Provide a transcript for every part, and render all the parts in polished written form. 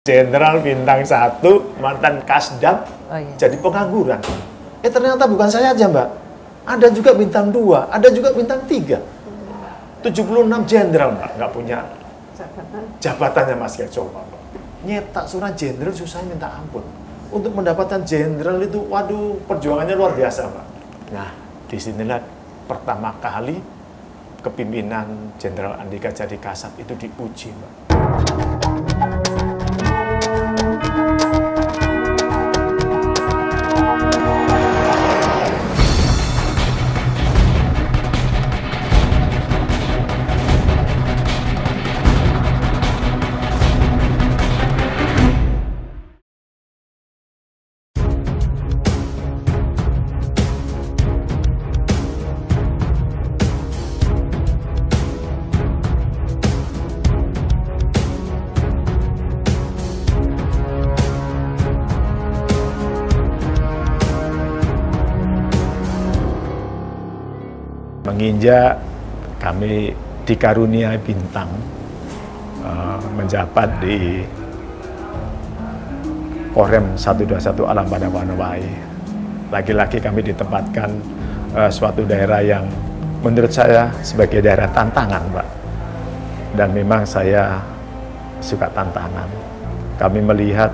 Jenderal bintang 1, mantan Kasdam, jadi pengangguran. Ternyata bukan saya aja, Mbak. Ada juga bintang 2, ada juga bintang 3. 76 jenderal, Mbak, nggak punya jabatannya, Mas. Kayak coba, Mbak. Nyetak surat jenderal susah minta ampun. Untuk mendapatkan jenderal itu, waduh, perjuangannya luar biasa, Mbak. Nah, disinilah pertama kali kepimpinan Jenderal Andika Djadi Kasat itu diuji, Mbak. Menginjak kami dikaruniai bintang menjabat di Korem 121 Alam pada Wanawai. Lagi-lagi kami ditempatkan suatu daerah yang menurut saya sebagai daerah tantangan, Mbak. Dan memang saya suka tantangan. Kami melihat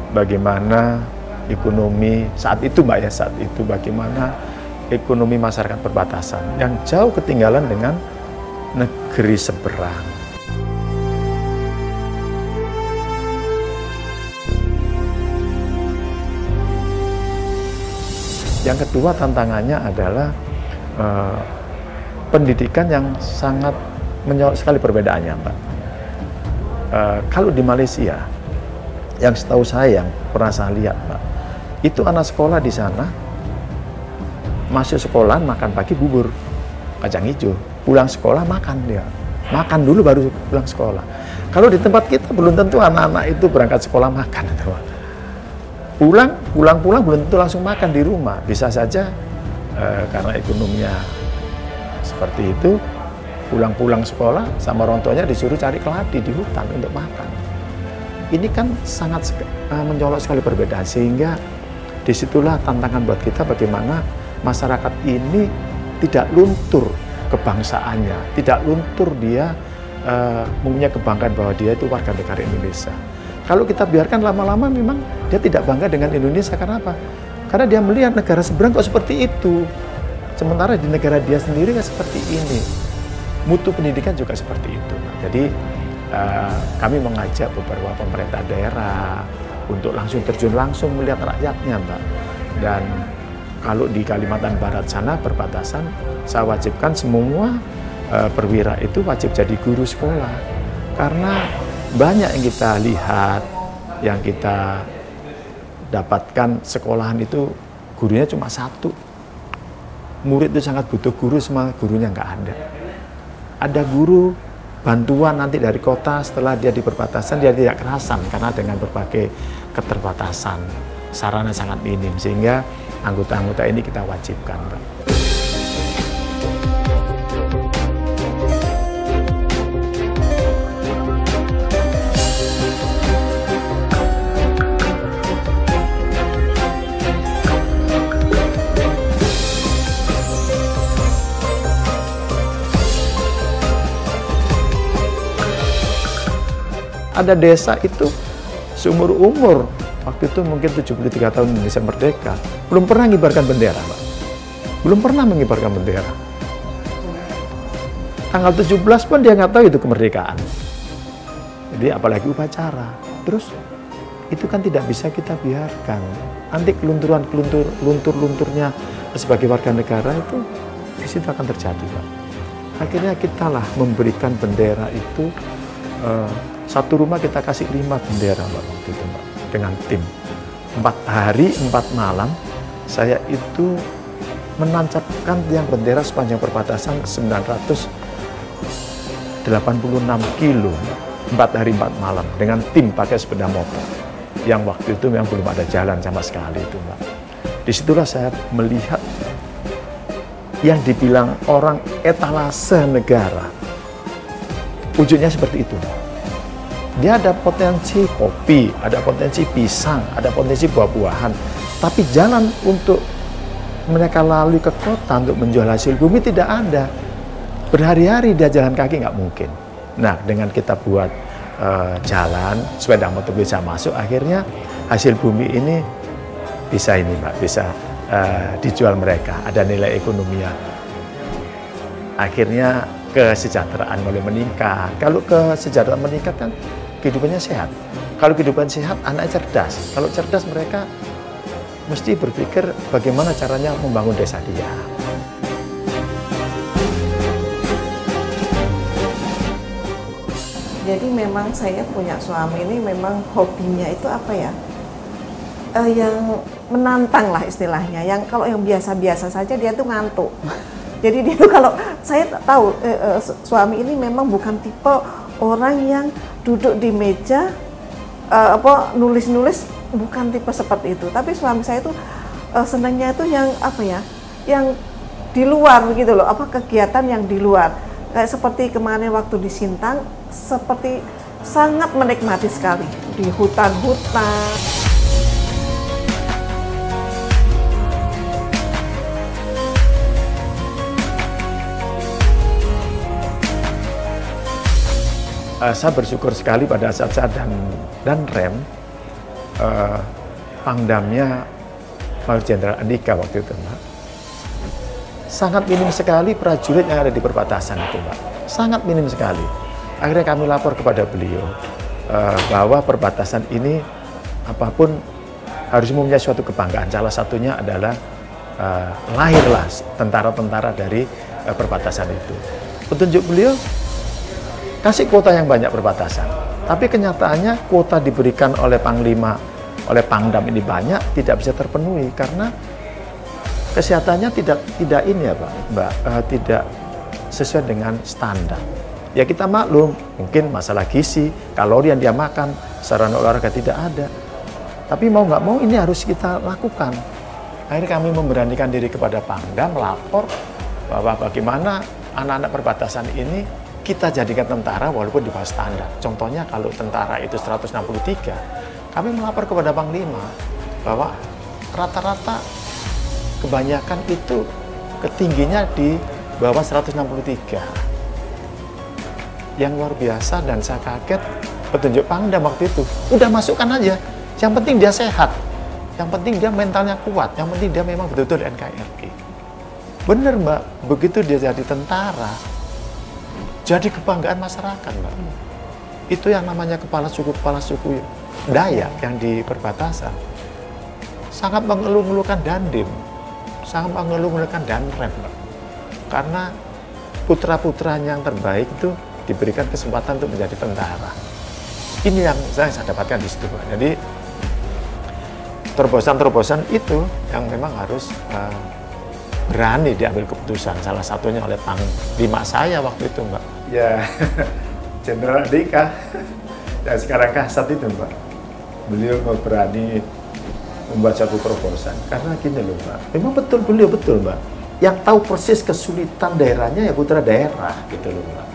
bagaimana ekonomi saat itu, Mbak, ya, saat itu bagaimana ekonomi masyarakat perbatasan yang jauh ketinggalan dengan negeri seberang. Yang kedua tantangannya adalah pendidikan yang sangat menyorot sekali perbedaannya, Mbak. Kalau di Malaysia, yang setahu saya, yang pernah saya lihat, Mbak, itu anak sekolah di sana masuk sekolah makan pagi bubur kacang hijau, pulang sekolah makan dia, makan dulu baru pulang sekolah. Kalau di tempat kita belum tentu anak-anak itu berangkat sekolah makan, pulang belum tentu langsung makan di rumah. Bisa saja karena ekonominya seperti itu, pulang sekolah sama orang tuanya disuruh cari keladi di hutan untuk makan. Ini kan sangat mencolok sekali perbedaan, sehingga disitulah tantangan buat kita bagaimana masyarakat ini tidak luntur kebangsaannya, tidak luntur dia mempunyai kebanggaan bahwa dia itu warga negara Indonesia. Kalau kita biarkan lama-lama memang dia tidak bangga dengan Indonesia. Karena apa? Karena dia melihat negara seberang kok seperti itu. Sementara di negara dia sendiri kan seperti ini. Mutu pendidikan juga seperti itu. Jadi kami mengajak beberapa pemerintah daerah untuk langsung terjun langsung melihat rakyatnya, Mbak. Dan kalau di Kalimantan Barat sana perbatasan, saya wajibkan semua perwira itu wajib jadi guru sekolah. Karena banyak yang kita lihat, yang kita dapatkan sekolahan itu gurunya cuma satu. Murid itu sangat butuh guru, semua gurunya nggak ada. Ada guru bantuan nanti dari kota, setelah dia di perbatasan dia tidak kerasan karena dengan berbagai keterbatasan, sarana sangat minim, sehingga anggota-anggota ini kita wajibkan, Mbak. Ada desa itu seumur-umur, waktu itu mungkin 73 tahun Indonesia merdeka, belum pernah mengibarkan bendera, Mbak. Belum pernah mengibarkan bendera. Tanggal 17 pun dia nggak tahu itu kemerdekaan. Jadi apalagi upacara. Terus itu kan tidak bisa kita biarkan. Nanti lunturnya sebagai warga negara itu di situ akan terjadi, Mbak. Akhirnya kitalah memberikan bendera itu. Satu rumah kita kasih 5 bendera, Mbak, waktu itu, Mbak, dengan tim. 4 hari 4 malam saya itu menancapkan tiang bendera sepanjang perbatasan 986 kilo, 4 hari 4 malam dengan tim pakai sepeda motor, yang waktu itu memang belum ada jalan sama sekali itu, Mbak. Disitulah saya melihat yang dibilang orang etalase negara, wujudnya seperti itu. Dia ada potensi kopi, ada potensi pisang, ada potensi buah-buahan. Tapi jalan untuk mereka lalui ke kota untuk menjual hasil bumi tidak ada. Berhari-hari dia jalan kaki nggak mungkin. Nah, dengan kita buat jalan, sepeda motor bisa masuk, akhirnya hasil bumi ini bisa ini Mbak, bisa dijual mereka, ada nilai ekonominya. Akhirnya kesejahteraan mulai meningkat. Kalau kesejahteraan meningkat kan kehidupannya sehat. Kalau kehidupan sehat, anaknya cerdas. Kalau cerdas, mereka mesti berpikir bagaimana caranya membangun desa dia. Jadi memang saya punya suami ini memang hobinya itu apa ya? Yang menantang lah istilahnya. Yang kalau yang biasa-biasa saja dia tuh ngantuk. Jadi dia tuh kalau saya tahu suami ini memang bukan tipe orang yang duduk di meja nulis-nulis, bukan tipe seperti itu. Tapi suami saya tuh senangnya itu yang apa ya? Yang di luar begitu loh, kegiatan yang di luar. Kayak seperti kemarin waktu di Sintang, seperti sangat menikmati sekali di hutan-hutan. Saya bersyukur sekali pada saat saya dan rem Pangdamnya Mayor Jenderal Andika waktu itu, Mbak. Sangat minim sekali prajurit yang ada di perbatasan itu, Mbak. Sangat minim sekali. Akhirnya kami lapor kepada beliau bahwa perbatasan ini apapun harus mempunyai suatu kebanggaan. Salah satunya adalah lahirlah tentara-tentara dari perbatasan itu. Petunjuk beliau, kasih kuota yang banyak perbatasan. Tapi kenyataannya kuota diberikan oleh Panglima, oleh Pangdam ini banyak, tidak bisa terpenuhi karena kesehatannya tidak ini ya Mbak, tidak sesuai dengan standar. Ya kita maklum, mungkin masalah gizi, kalori yang dia makan, sarana olahraga tidak ada. Tapi mau nggak mau ini harus kita lakukan. Akhirnya kami memberanikan diri kepada Pangdam, melapor bahwa bagaimana anak-anak perbatasan ini kita jadikan tentara walaupun di bawah standar. Contohnya kalau tentara itu 163, kami melapor kepada Panglima bahwa rata-rata kebanyakan itu ketingginya di bawah 163. Yang luar biasa dan saya kaget petunjuk Pangdam waktu itu. Udah masukkan aja, yang penting dia sehat, yang penting dia mentalnya kuat, yang penting dia memang betul-betul NKRI. Bener Mbak, begitu dia jadi tentara, jadi kebanggaan masyarakat, Mbak. Itu yang namanya kepala suku Dayak yang di perbatasan. Sangat mengeluh-ngeluhkan Dandim, sangat mengeluh-ngeluhkan Danrem, Mbak. Karena putra-putranya yang terbaik itu diberikan kesempatan untuk menjadi tentara. Ini yang saya dapatkan di situ, Mbak. Jadi terobosan-terobosan itu yang memang harus berani diambil keputusan. Salah satunya oleh Panglima saya waktu itu, Mbak. Ya, Jenderal Andika yang sekarang Kasat itu, Mbak. Beliau berani membuat satu terobosan. Karena gini loh, Mbak. Memang betul beliau betul, Mbak. Yang tahu persis kesulitan daerahnya ya putra daerah, gitu loh, Mbak.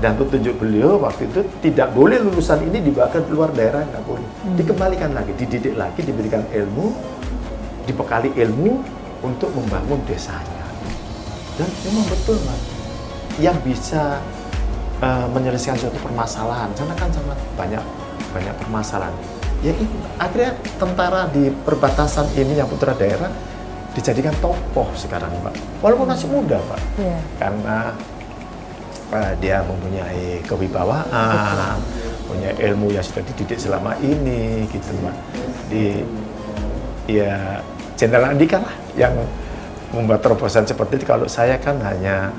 Dan petunjuk beliau waktu itu tidak boleh lulusan ini dibawa ke luar daerah, nggak boleh. Dikembalikan lagi, dididik lagi, diberikan ilmu, dibekali ilmu untuk membangun desanya. Dan memang betul, Mbak. Yang bisa menyelesaikan suatu permasalahan, karena kan sangat banyak permasalahan. Ya ini, akhirnya tentara di perbatasan ini yang putra daerah dijadikan tokoh sekarang, Mbak. Walaupun masih muda, Pak. Yeah. Karena dia mempunyai kewibawaan, punya ilmu yang sudah dididik selama ini, gitu, Mbak. Ya Jenderal Andika lah yang membuat terobosan seperti itu. Kalau saya kan hanya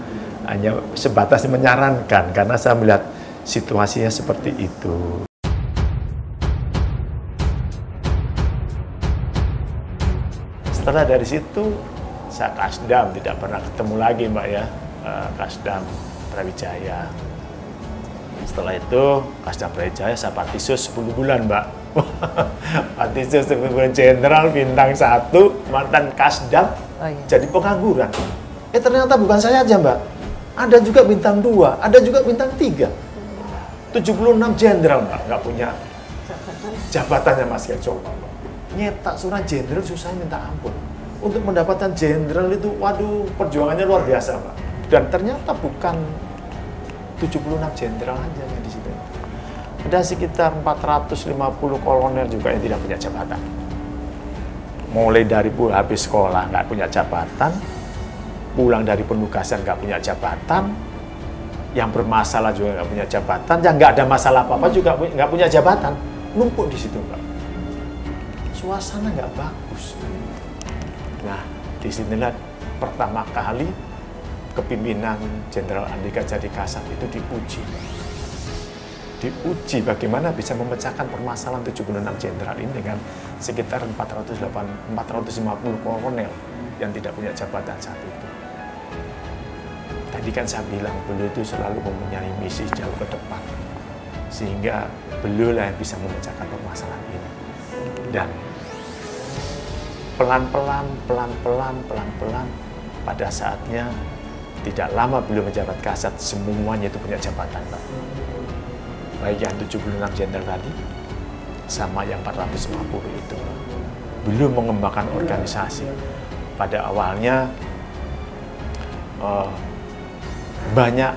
sebatas menyarankan karena saya melihat situasinya seperti itu. Setelah dari situ saya Kasdam, tidak pernah ketemu lagi, Mbak, ya. Kasdam Brawijaya. Setelah itu Kasdam Brawijaya saya Patisus 10 bulan, Mbak. Patisus 10 bulan, Jenderal bintang 1, mantan Kasdam, jadi pengangguran. Ternyata bukan saya aja, Mbak. Ada juga bintang 2, ada juga bintang 3. 76 jenderal Mbak, nggak punya jabatannya Mas ya, coba Mbak. Nyetak surat jenderal susah minta ampun. Untuk mendapatkan jenderal itu, waduh, perjuangannya luar biasa Mbak. Dan ternyata bukan 76 jenderal aja yang di situ. Ada sekitar 450 kolonel juga yang tidak punya jabatan. Mulai dari habis sekolah nggak punya jabatan, pulang dari penugasan nggak punya jabatan, yang bermasalah juga nggak punya jabatan, yang nggak ada masalah apa-apa juga nggak punya jabatan, numpuk di situ Mbak. Suasana nggak bagus. Nah, disinilah pertama kali kepimpinan Jenderal Andika Jadi Kasat itu diuji. Diuji bagaimana bisa memecahkan permasalahan 76 jenderal ini dengan sekitar 450 kolonel yang tidak punya jabatan saat itu. Tadi kan saya bilang beliau itu selalu mempunyai misi jauh ke depan, sehingga beliau lah yang bisa memecahkan permasalahan ini. Dan pelan-pelan pada saatnya tidak lama beliau menjabat Kasat, semuanya itu punya jabatan Pak. Baik yang 76 jenderal tadi sama yang 450 itu. Beliau mengembangkan organisasi. Pada awalnya banyak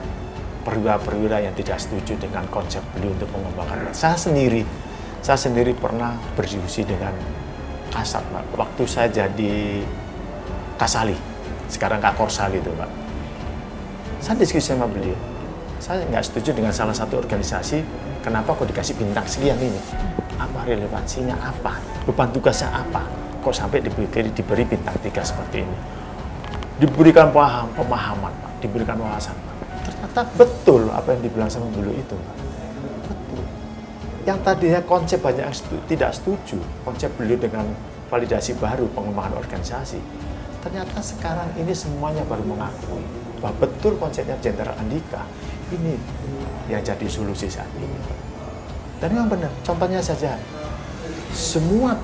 perwira-perwira yang tidak setuju dengan konsep beliau untuk mengembangkan. Saya sendiri pernah berdiskusi dengan Kasat Pak. Waktu saya jadi Kasali, sekarang Kak Korsali itu Pak. Saya diskusi sama beliau. Saya nggak setuju dengan salah satu organisasi, kenapa kok dikasih bintang sekian ini? Apa relevansinya apa? Beban tugasnya apa? Kok sampai diberi bintang 3 seperti ini? Diberikan pemahaman Pak, diberikan wawasan Pak. Ternyata betul apa yang dibilang sama beliau itu Pak. Betul. Yang tadinya konsep banyak yang tidak setuju, konsep beliau dengan validasi baru pengembangan organisasi, ternyata sekarang ini semuanya baru mengakui bahwa betul konsepnya Jenderal Andika ini yang jadi solusi saat ini. Dan memang benar, contohnya saja semua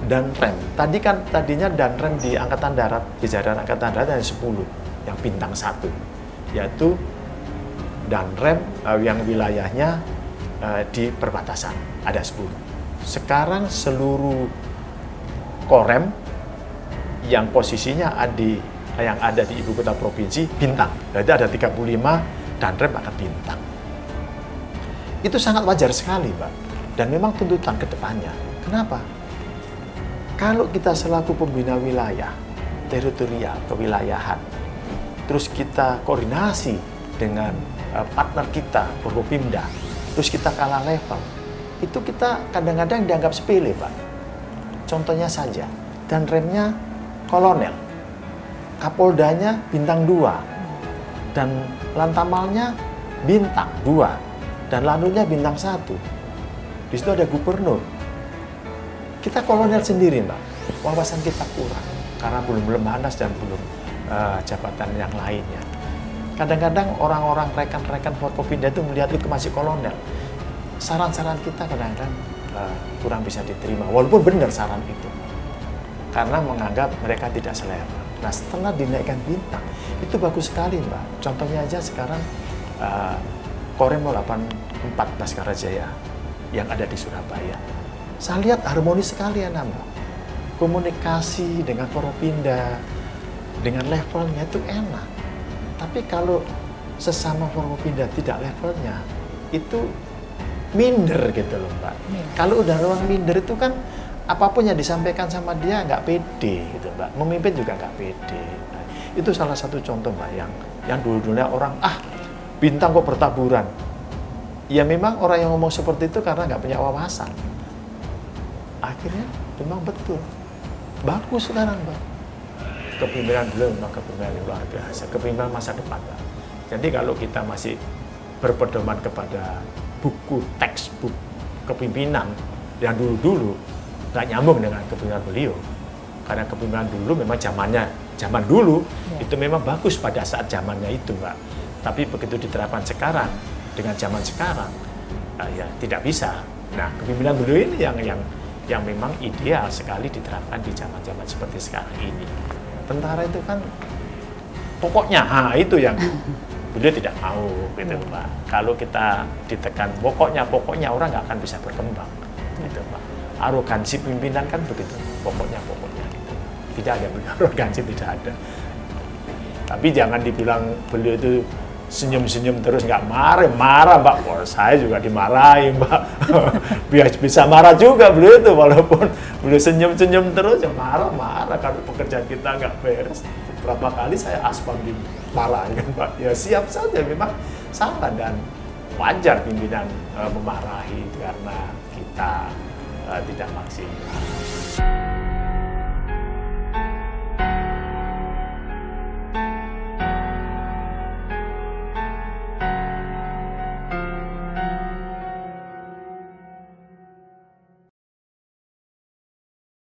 Danrem, tadinya Danrem di Angkatan Darat, di Jajaran Angkatan Darat ada 10 yang bintang 1, yaitu Danrem yang wilayahnya di perbatasan ada 10. Sekarang seluruh Korem yang posisinya yang ada di ibu kota provinsi bintang. Jadi ada 35 Danrem akan bintang. Itu sangat wajar sekali, Pak. Dan memang tuntutan ke depannya. Kenapa? Kalau kita selaku pembina wilayah, teritorial, kewilayahan, terus kita koordinasi dengan partner kita, Forkopimda, terus kita kalah level, itu kita kadang-kadang dianggap sepele, Pak. Contohnya saja, Danremnya kolonel, Kapoldanya bintang 2, dan Lantamalnya bintang 2, dan Lanutnya bintang 1. Di situ ada gubernur. Kita kolonel sendiri, Mbak. Wawasan kita kurang karena belum lemhanas dan belum jabatan yang lainnya. Kadang-kadang orang-orang rekan-rekan Forkopimda itu melihat itu masih kolonel. Saran-saran kita kadang-kadang kurang bisa diterima, walaupun benar saran itu, karena menganggap mereka tidak selevel. Nah, setelah dinaikkan bintang, itu bagus sekali, Mbak. Contohnya aja sekarang Korem 84 Baskara Jaya yang ada di Surabaya. Saya lihat harmonis sekali ya, Mbak. Komunikasi dengan Forkopimda, dengan levelnya itu enak. Tapi kalau sesama Forkopimda tidak levelnya, itu minder gitu loh, Mbak. Kalau udah orang minder itu kan apapun yang disampaikan sama dia nggak pede gitu, Mbak. Memimpin juga nggak pede. Nah, itu salah satu contoh, Mbak, yang dulu-dulunya orang bintang kok bertaburan. Ya memang orang yang ngomong seperti itu karena nggak punya wawasan. Akhirnya memang betul. Bagus sekarang, Mbak. Kepemimpinan beliau memang kepemimpinan yang luar biasa. Kepemimpinan masa depan, Mbak. Jadi kalau kita masih berpedoman kepada buku textbook kepimpinan yang dulu-dulu, nggak nyambung dengan kepemimpinan beliau. Karena kepemimpinan dulu memang zaman dulu itu memang bagus pada saat zamannya itu, Mbak. Tapi begitu diterapkan sekarang dengan zaman sekarang, ya tidak bisa. Nah, kepemimpinan beliau ini yang memang ideal sekali diterapkan di zaman-zaman seperti sekarang ini. Tentara itu kan pokoknya, itu yang beliau tidak mau gitu Pak. Kalau kita ditekan pokoknya orang nggak akan bisa berkembang gitu Pak. Arogansi pimpinan kan begitu, pokoknya gitu. Tidak ada arogansi, tidak ada. Tapi jangan dibilang beliau itu senyum-senyum terus, nggak marah Mbak. Oh, saya juga dimarahi Mbak. Bisa marah juga beliau itu, walaupun beliau senyum-senyum terus ya marah kalau pekerjaan kita nggak beres. Berapa kali saya aspal dimarahi kan Pak. Ya siap saja, memang salah dan wajar pimpinan memarahi karena kita tidak maksimal.